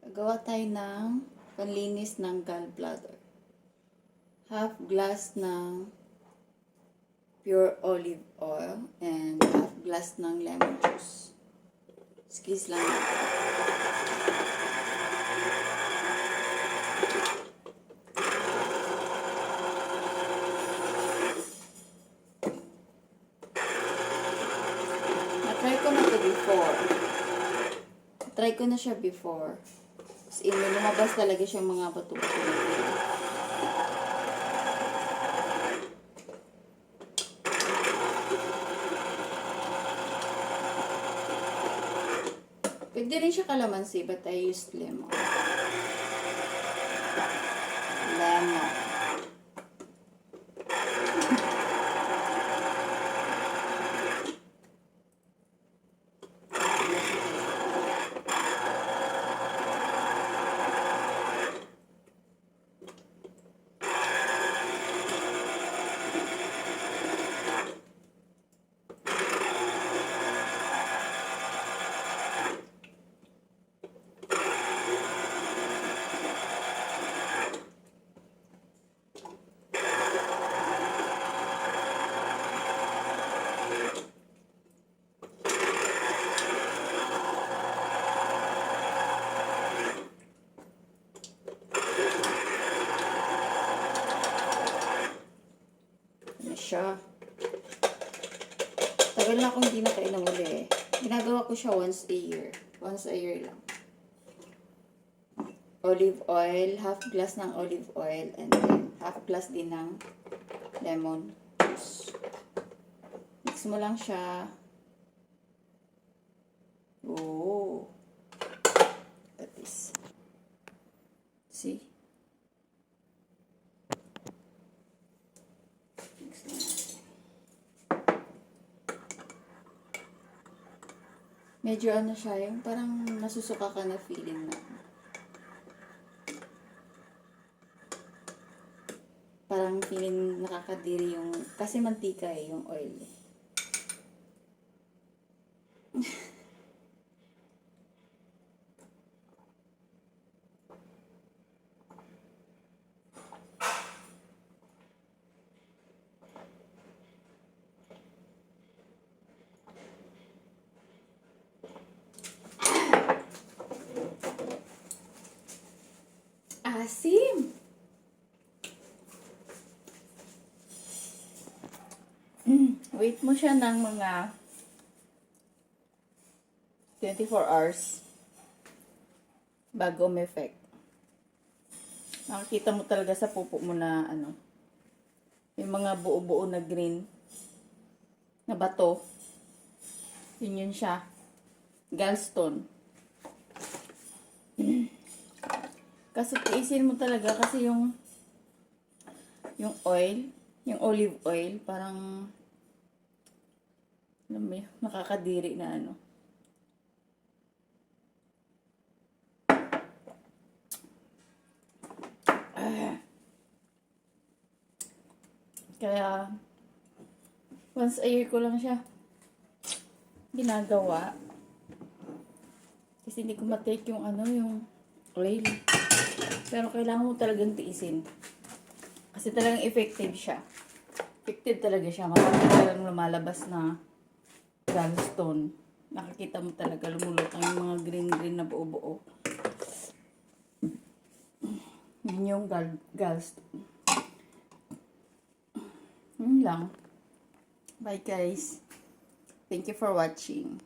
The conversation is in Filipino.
Gawa tayo ng panlinis ng gallbladder. Half glass ng pure olive oil and half glass ng lemon juice. Squeeze lang natin. Na-try ko na ito before. Try ko na siya before. As in, lumabas talaga siya mga bato-bato na ito. Pwede rin siya kalamansi, but I used lemon. Lemon. Siya. Tagal na akong hindi nakainom uli eh. Ginagawa ko siya once a year. Once a year lang. Olive oil, half glass ng olive oil, and then half glass din ng lemon juice. Mix mo lang siya. Oh. At this. See? Medyo ano siya, yung parang nasusuka ka na feeling na. Parang feeling nakakadiri yung, kasi mantika eh, yung oil eh. Asim! Wait mo siya ng mga 24 hours bago may effect. Makikita mo talaga sa pupo mo na ano, yung mga buo-buo na green na bato. Yun siya. Gallstone. Kasi tiisin mo talaga kasi yung oil, yung olive oil, parang alam mo, nakakadiri na ano. Kaya once a year ko lang siya ginagawa. Kasi hindi ko matake yung ano, yung oil. Pero kailangan mo talagang tiisin. Kasi talagang effective siya. Effective talaga siya. Marami talagang lumalabas na gallstone. Nakikita mo talaga lumulutang yung mga green-green na buo-buo. Yun yung gallstone. Yun lang. Bye guys. Thank you for watching.